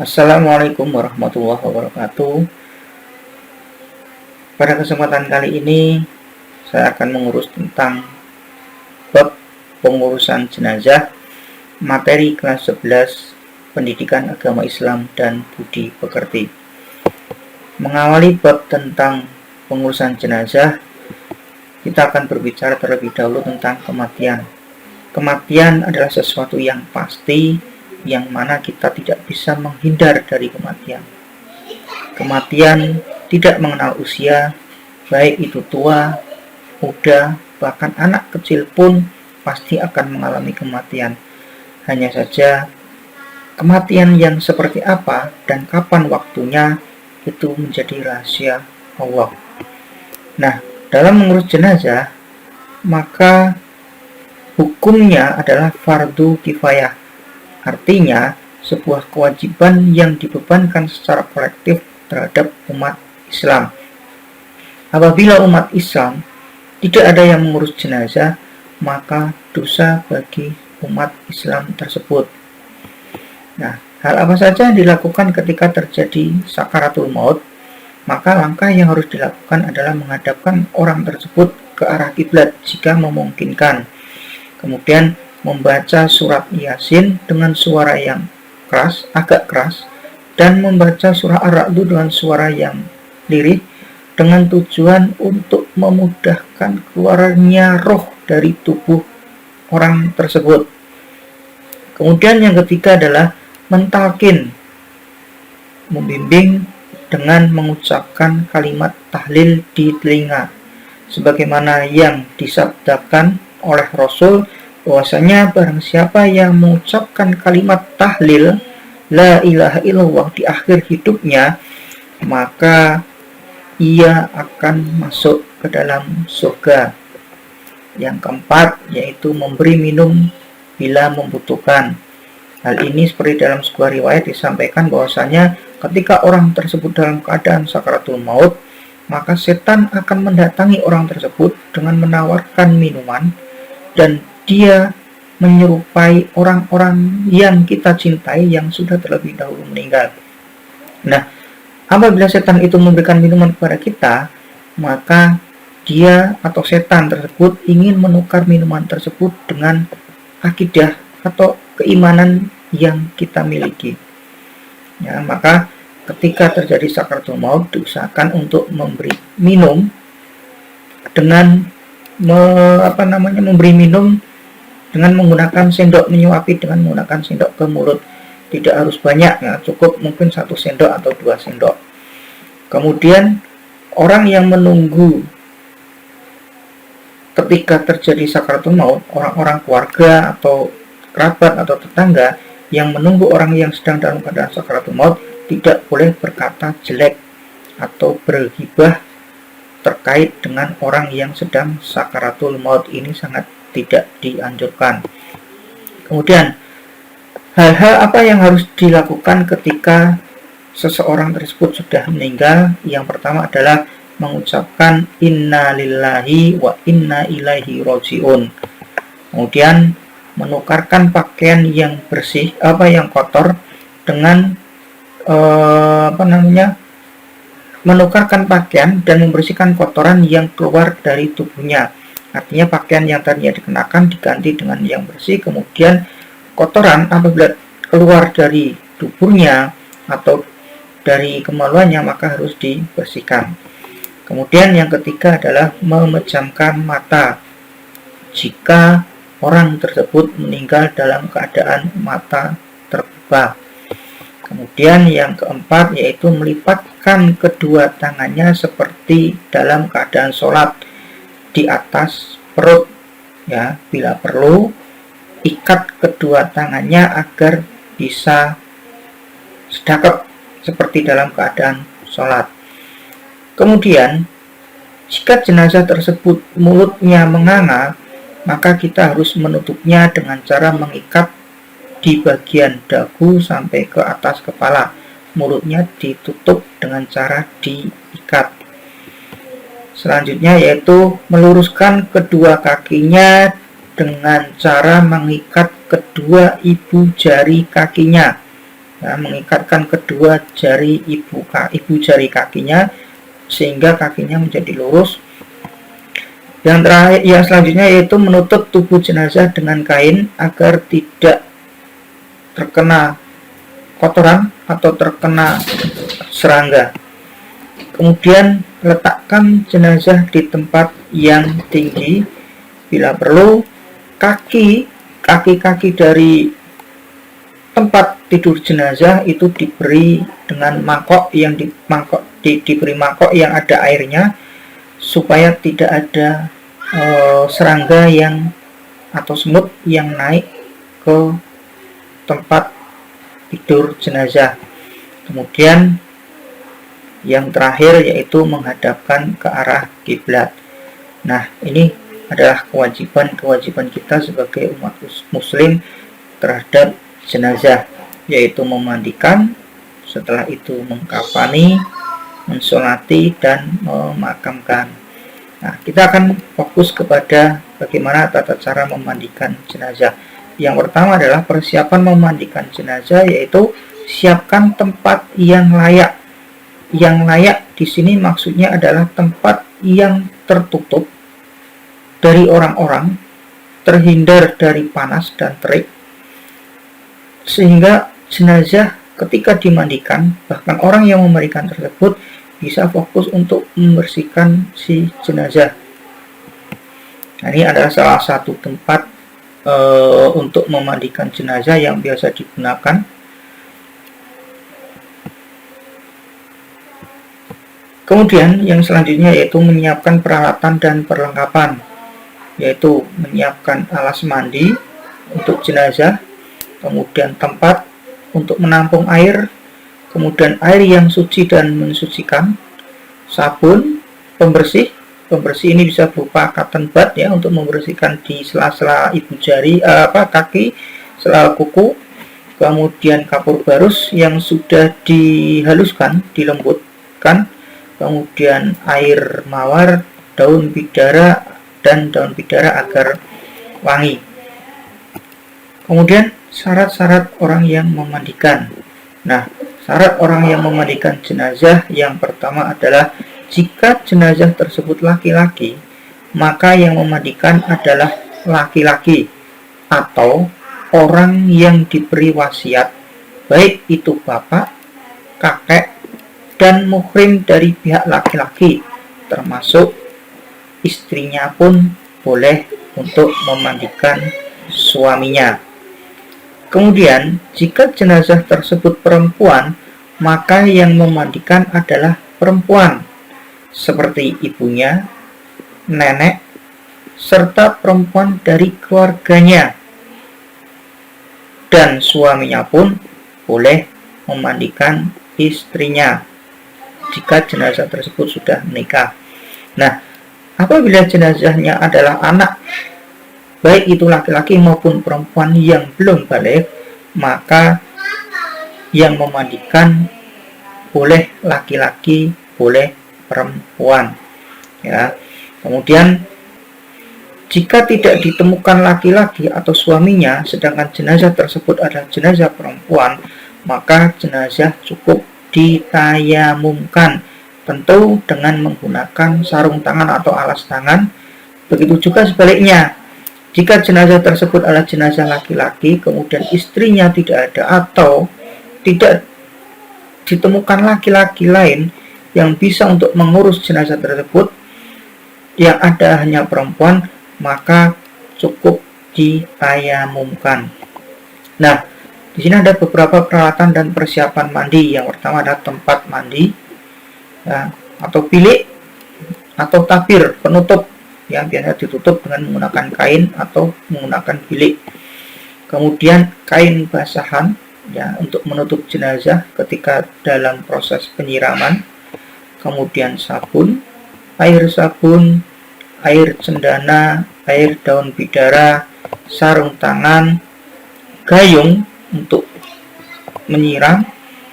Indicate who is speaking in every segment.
Speaker 1: Assalamualaikum warahmatullahi wabarakatuh. Pada kesempatan kali ini saya akan mengurus tentang bab pengurusan jenazah, materi kelas 11 Pendidikan Agama Islam dan Budi Pekerti. Mengawali bab tentang pengurusan jenazah, kita akan berbicara terlebih dahulu tentang kematian. Kematian adalah sesuatu yang pasti, yang mana kita tidak bisa menghindar dari kematian. Kematian tidak mengenal usia, baik itu tua, muda, bahkan anak kecil pun pasti akan mengalami kematian. Hanya saja kematian yang seperti apa dan kapan waktunya itu menjadi rahasia Allah. Nah, dalam mengurus jenazah, maka hukumnya adalah fardu kifayah. Artinya, sebuah kewajiban yang dibebankan secara kolektif terhadap umat Islam. Apabila umat Islam tidak ada yang mengurus jenazah, maka dosa bagi umat Islam tersebut. Nah, hal apa saja yang dilakukan ketika terjadi sakaratul maut? Maka langkah yang harus dilakukan adalah menghadapkan orang tersebut ke arah kiblat jika memungkinkan. Kemudian membaca surat Yasin dengan suara yang keras, agak keras, dan membaca surah Ar-Ra'd dengan suara yang lirih dengan tujuan untuk memudahkan keluarnya roh dari tubuh orang tersebut. Kemudian yang ketiga adalah mentalkin, membimbing dengan mengucapkan kalimat tahlil di telinga, sebagaimana yang disabdakan oleh Rasul bahwasanya barang siapa yang mengucapkan kalimat tahlil la ilaha illallah di akhir hidupnya, maka ia akan masuk ke dalam surga. Yang keempat yaitu memberi minum bila membutuhkan. Hal ini seperti dalam sebuah riwayat disampaikan bahwasanya ketika orang tersebut dalam keadaan sakaratul maut, maka setan akan mendatangi orang tersebut dengan menawarkan minuman, dan dia menyerupai orang-orang yang kita cintai yang sudah terlebih dahulu meninggal. Nah, apabila setan itu memberikan minuman kepada kita, maka dia atau setan tersebut ingin menukar minuman tersebut dengan akidah atau keimanan yang kita miliki. Ya, maka ketika terjadi sakaratul maut diusahakan untuk memberi minum dengan memberi minum dengan menggunakan sendok, menyuapi dengan menggunakan sendok ke mulut. Tidak harus banyak, ya, cukup mungkin 1 sendok atau 2 sendok. Kemudian orang yang menunggu ketika terjadi sakaratul maut, orang-orang keluarga atau kerabat atau tetangga yang menunggu orang yang sedang dalam keadaan sakaratul maut tidak boleh berkata jelek atau berghibah terkait dengan orang yang sedang sakaratul maut. Ini sangat tidak dianjurkan. Kemudian hal-hal apa yang harus dilakukan ketika seseorang tersebut sudah meninggal? Yang pertama adalah mengucapkan inna lillahi wa inna ilaihi rajiun. Kemudian menukarkan pakaian yang bersih, yang kotor dengan menukarkan pakaian dan membersihkan kotoran yang keluar dari tubuhnya. Artinya pakaian yang tadinya dikenakan diganti dengan yang bersih, kemudian kotoran apabila keluar dari tubuhnya atau dari kemaluannya maka harus dibersihkan. Kemudian yang ketiga adalah memejamkan mata jika orang tersebut meninggal dalam keadaan mata terbuka. Kemudian yang keempat yaitu melipatkan kedua tangannya seperti dalam keadaan sholat di atas perut, ya, bila perlu ikat kedua tangannya agar bisa sedekap seperti dalam keadaan sholat. Kemudian jika jenazah tersebut mulutnya menganga, maka kita harus menutupnya dengan cara mengikat di bagian dagu sampai ke atas kepala. Mulutnya ditutup dengan cara diikat. Selanjutnya yaitu meluruskan kedua kakinya dengan cara mengikat kedua ibu jari kakinya ya, mengikatkan kedua jari ibu jari kakinya sehingga kakinya menjadi lurus. Yang terakhir, yang selanjutnya yaitu menutup tubuh jenazah dengan kain agar tidak terkena kotoran atau terkena serangga. Kemudian letakkan jenazah di tempat yang tinggi. Bila perlu, kaki-kaki dari tempat tidur jenazah itu diberi dengan mangkok yang diberi mangkok yang ada airnya, supaya tidak ada serangga atau semut yang naik ke tempat tidur jenazah. Kemudian yang terakhir yaitu menghadapkan ke arah kiblat. Nah, ini adalah kewajiban kita sebagai umat muslim terhadap jenazah, yaitu memandikan, setelah itu mengkafani, mensolati, dan memakamkan. Nah, kita akan fokus kepada bagaimana tata cara memandikan jenazah. Yang pertama adalah persiapan memandikan jenazah, yaitu siapkan tempat yang layak. Yang layak di sini maksudnya adalah tempat yang tertutup dari orang-orang, terhindar dari panas dan terik, sehingga jenazah ketika dimandikan, bahkan orang yang memandikan tersebut bisa fokus untuk membersihkan si jenazah. Nah, ini adalah salah satu tempat untuk memandikan jenazah yang biasa digunakan. Kemudian yang selanjutnya yaitu menyiapkan peralatan dan perlengkapan, yaitu menyiapkan alas mandi untuk jenazah, kemudian tempat untuk menampung air, kemudian air yang suci dan mensucikan, sabun, pembersih ini bisa berupa cotton bud ya, untuk membersihkan di sela-sela ibu jari, kaki, sela kuku, kemudian kapur barus yang sudah dihaluskan, dilembutkan, kemudian air mawar, daun bidara agar wangi. Kemudian syarat-syarat orang yang memandikan. Nah, syarat orang yang memandikan jenazah yang pertama adalah jika jenazah tersebut laki-laki, maka yang memandikan adalah laki-laki atau orang yang diberi wasiat, baik itu bapak, kakek, dan muhrim dari pihak laki-laki, termasuk istrinya pun boleh untuk memandikan suaminya. Kemudian, jika jenazah tersebut perempuan, maka yang memandikan adalah perempuan, seperti ibunya, nenek, serta perempuan dari keluarganya. Dan suaminya pun boleh memandikan istrinya jika jenazah tersebut sudah menikah. Nah, apabila jenazahnya adalah anak, baik itu laki-laki maupun perempuan yang belum balik, maka yang memandikan boleh laki-laki, boleh perempuan ya. Kemudian jika tidak ditemukan laki-laki atau suaminya, sedangkan jenazah tersebut adalah jenazah perempuan, maka jenazah cukup ditayamumkan, tentu dengan menggunakan sarung tangan atau alas tangan. Begitu juga sebaliknya, jika jenazah tersebut adalah jenazah laki-laki, kemudian istrinya tidak ada atau tidak ditemukan laki-laki lain yang bisa untuk mengurus jenazah tersebut, yang ada hanya perempuan, maka cukup ditayamumkan. Nah, di sini ada beberapa peralatan dan persiapan mandi. Yang pertama adalah tempat mandi ya, atau bilik atau tabir penutup yang biasa ditutup dengan menggunakan kain atau menggunakan bilik. Kemudian kain basahan ya, untuk menutup jenazah ketika dalam proses penyiraman. Kemudian sabun, air cendana, air daun bidara, sarung tangan, gayung untuk menyiram,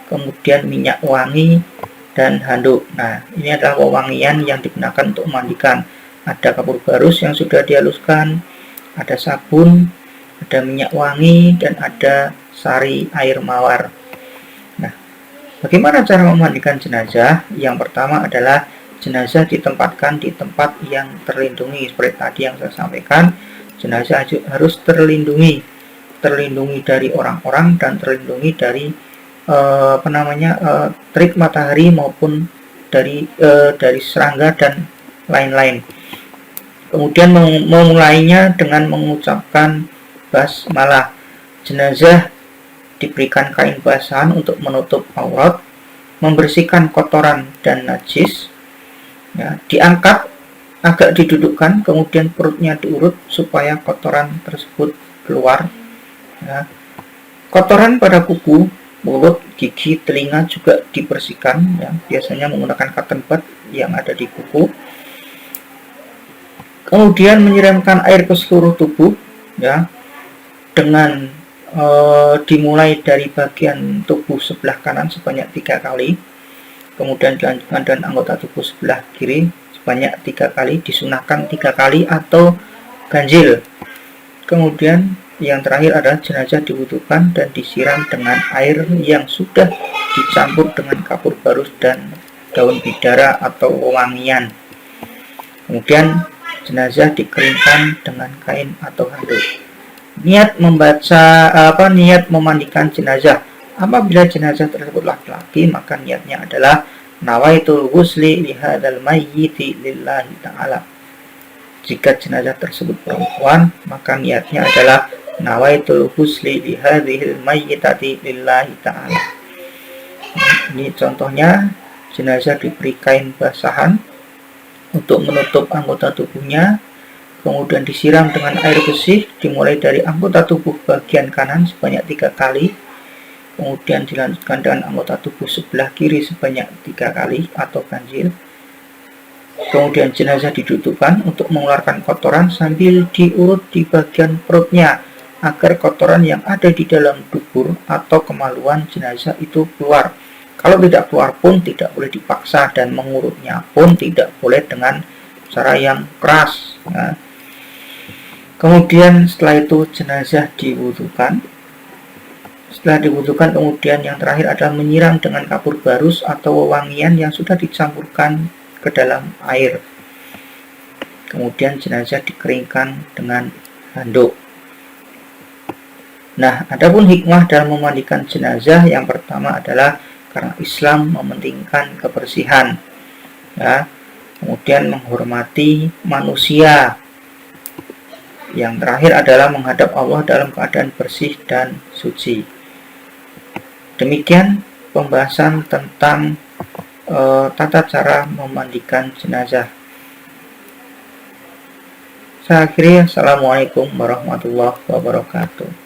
Speaker 1: kemudian minyak wangi, dan handuk. Nah, ini adalah wewangian yang digunakan untuk memandikan. Ada kapur barus yang sudah dihaluskan, ada sabun, ada minyak wangi, dan ada sari air mawar. Bagaimana cara memandikan jenazah? Yang pertama adalah jenazah ditempatkan di tempat yang terlindungi. Seperti tadi yang saya sampaikan, jenazah harus terlindungi dari orang-orang dan terlindungi dari terik matahari maupun dari serangga dan lain-lain. Kemudian memulainya dengan mengucapkan basmalah. Jenazah diberikan kain basahan untuk menutup aurat, membersihkan kotoran dan najis. Ya, diangkat, agak didudukkan, kemudian perutnya diurut supaya kotoran tersebut keluar. Ya. Kotoran pada kuku, mulut, gigi, telinga juga dibersihkan. Ya. Biasanya menggunakan cotton bud yang ada di kuku. Kemudian menyiramkan air ke seluruh tubuh, ya, dengan dimulai dari bagian tubuh sebelah kanan sebanyak 3 kali, kemudian dilanjutkan dengan anggota tubuh sebelah kiri sebanyak 3 kali, disunahkan 3 kali atau ganjil. Kemudian yang terakhir adalah jenazah diwudukan dan disiram dengan air yang sudah dicampur dengan kapur barus dan daun bidara atau wangian. Kemudian jenazah dikeringkan dengan kain atau handuk. Niat memandikan jenazah. Apabila jenazah tersebut laki-laki, maka niatnya adalah nawaitul ghusli li hadzal mayyiti lillahi ta'ala. Jika jenazah tersebut perempuan, maka niatnya adalah nawaitul ghusli li hadzal mayyitati lillahi ta'ala. Ini contohnya, jenazah diberi kain basahan untuk menutup anggota tubuhnya, kemudian disiram dengan air bersih dimulai dari anggota tubuh bagian kanan sebanyak 3 kali, kemudian dilanjutkan dengan anggota tubuh sebelah kiri sebanyak 3 kali atau ganjil. Kemudian jenazah didudukkan untuk mengeluarkan kotoran sambil diurut di bagian perutnya agar kotoran yang ada di dalam dubur atau kemaluan jenazah itu keluar. Kalau tidak keluar pun tidak boleh dipaksa, dan mengurutnya pun tidak boleh dengan cara yang keras. Ya. Kemudian setelah itu jenazah diwudukan. Setelah diwudukan, kemudian yang terakhir adalah menyiram dengan kapur barus atau wewangian yang sudah dicampurkan ke dalam air. Kemudian jenazah dikeringkan dengan handuk. Nah, adapun hikmah dalam memandikan jenazah, yang pertama adalah karena Islam mementingkan kebersihan, ya. Kemudian menghormati manusia. Yang terakhir adalah menghadap Allah dalam keadaan bersih dan suci. Demikian pembahasan tentang tata cara memandikan jenazah. Saya akhiri, assalamualaikum warahmatullahi wabarakatuh.